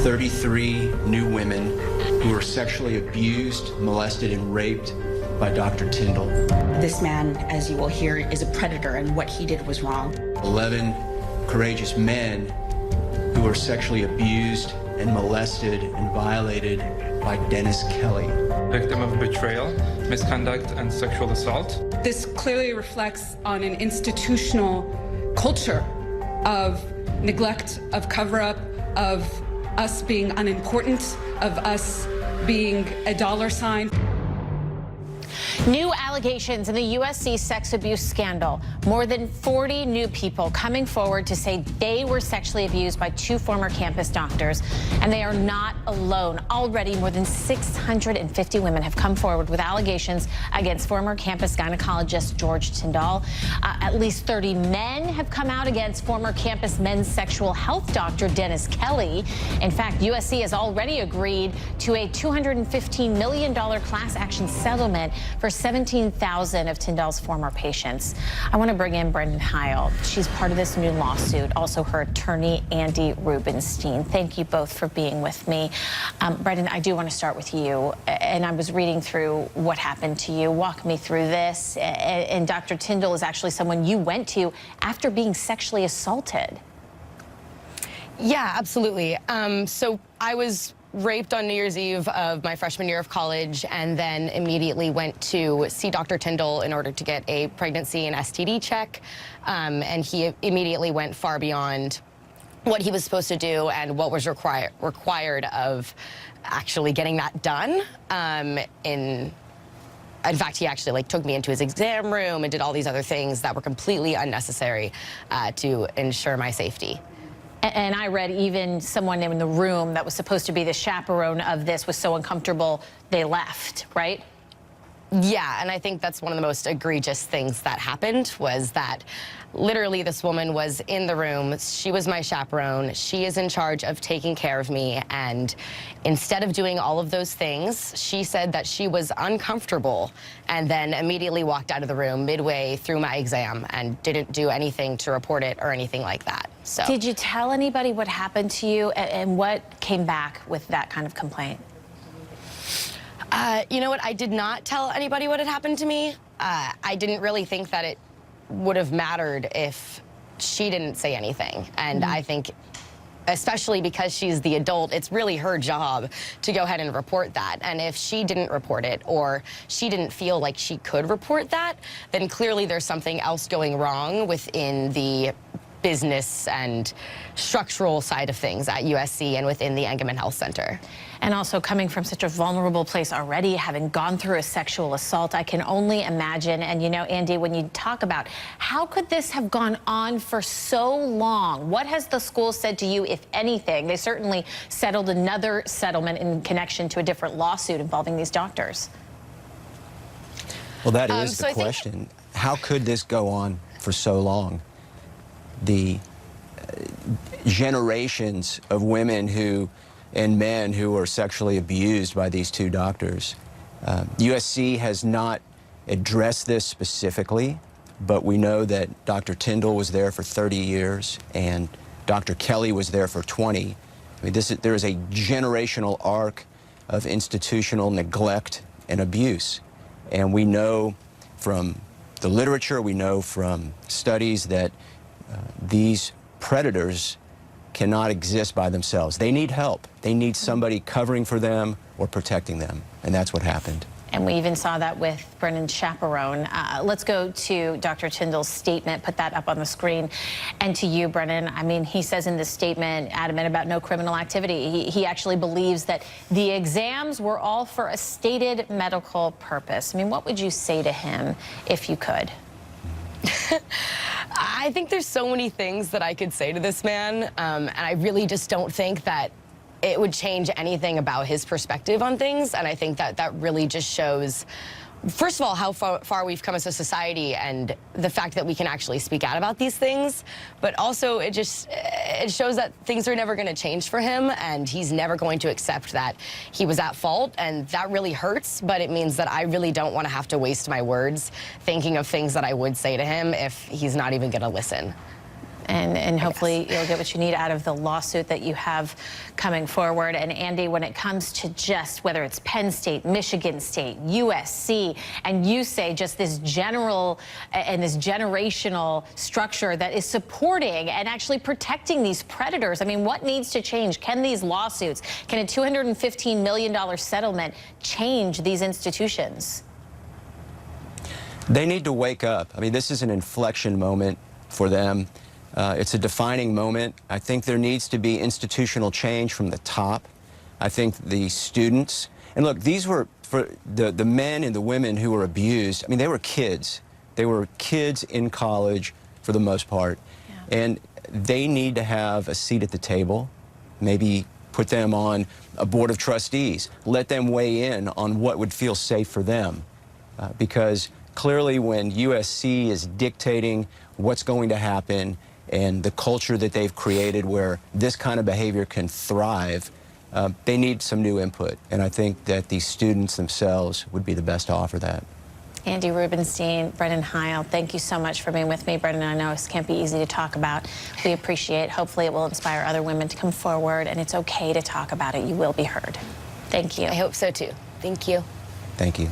33 new women who were sexually abused, molested, and raped by Dr. Tyndall. This man, as you will hear, is a predator, and what he did was wrong. 11 courageous men who were sexually abused and molested and violated by Dennis Kelly. Victim of betrayal, misconduct, and sexual assault. This clearly reflects on an institutional culture of neglect, of cover-up, of us being unimportant, of us being a dollar sign. New allegations in the USC sex abuse scandal. More than 40 new people coming forward to say they were sexually abused by two former campus doctors, and they are not alone. Already, more than 650 women have come forward with allegations against former campus gynecologist George Tyndall. At least 30 men have come out against former campus men's sexual health doctor Dennis Kelly. In fact, USC has already agreed to a $215 million class action settlement for 17,000 of Tyndall's former patients. I want to bring in Brendan Heil. She's part of this new lawsuit. Also her attorney, Andy Rubenstein. Thank you both for being with me. Brendan, I do want to start with you. And I was reading through what happened to you. Walk me through this. And Dr. Tyndall is actually someone you went to after being sexually assaulted. Yeah, absolutely. So I was raped on New Year's Eve of my freshman year of college, and then immediately went to see Dr. Tyndall in order to get a pregnancy and STD check. And he immediately went far beyond what he was supposed to do and what was required of actually getting that done. In fact, he actually took me into his exam room and did all these other things that were completely unnecessary to ensure my safety. And I read even someone in the room that was supposed to be the chaperone of this was so uncomfortable they left, right? Yeah, and I think that's one of the most egregious things that happened, was that literally this woman was in the room. She was my chaperone. She is in charge of taking care of me. And instead of doing all of those things, she said that she was uncomfortable and then immediately walked out of the room midway through my exam and didn't do anything to report it or anything like that. So, did you tell anybody what happened to you, and what came back with that kind of complaint? You know what? I did not tell anybody what had happened to me. I didn't really think that it would have mattered if she didn't say anything. And I think, especially because she's the adult, it's really her job to go ahead and report that. And if she didn't report it, or she didn't feel like she could report that, then clearly there's something else going wrong within the business and structural side of things at USC and within the Engelman Health Center. And also coming from such a vulnerable place already, having gone through a sexual assault, I can only imagine. And you know, Andy, when you talk about how could this have gone on for so long, what has the school said to you, if anything? They certainly settled another settlement in connection to a different lawsuit involving these doctors. Well, that is the question. How could this go on for so long? The generations of women and men who were sexually abused by these two doctors. USC has not addressed this specifically, but we know that Dr. Tyndall was there for 30 years and Dr. Kelly was there for 20. I mean, there is a generational arc of institutional neglect and abuse. And we know from the literature, we know from studies that these predators cannot exist by themselves. They need help. They need somebody covering for them or protecting them, and that's what happened. And we even saw that with Brennan's chaperone. Let's go to Dr. Tyndall's statement, put that up on the screen. And to you, Brennan, I mean, he says in this statement, adamant about no criminal activity. He actually believes that the exams were all for a stated medical purpose. I mean, what would you say to him if you could? I think there's so many things that I could say to this man, and I really just don't think that it would change anything about his perspective on things. And I think that that really just shows, first of all, how far we've come as a society and the fact that we can actually speak out about these things. But also it shows that things are never going to change for him, and he's never going to accept that he was at fault. And that really hurts, but it means that I really don't want to have to waste my words thinking of things that I would say to him if he's not even going to listen. And hopefully you'll get what you need out of the lawsuit that you have coming forward. And Andy, when it comes to just whether it's Penn State, Michigan State, USC, and you say just this general and this generational structure that is supporting and actually protecting these predators, I mean, what needs to change? Can these lawsuits, can a $215 million settlement change these institutions? They need to wake up. I mean, this is an inflection moment for them. It's a defining moment. I think there needs to be institutional change from the top. I think the students, and look, these were for the men and the women who were abused. I mean, they were kids. They were kids in college for the most part. Yeah. And they need to have a seat at the table, maybe put them on a board of trustees, let them weigh in on what would feel safe for them. Because clearly when USC is dictating what's going to happen and the culture that they've created where this kind of behavior can thrive, they need some new input. And I think that the students themselves would be the best to offer that. Andy Rubenstein, Brendan Heil, thank you so much for being with me. Brendan, I know this can't be easy to talk about. We appreciate it. Hopefully it will inspire other women to come forward, and it's okay to talk about it. You will be heard. Thank you. I hope so too. Thank you. Thank you.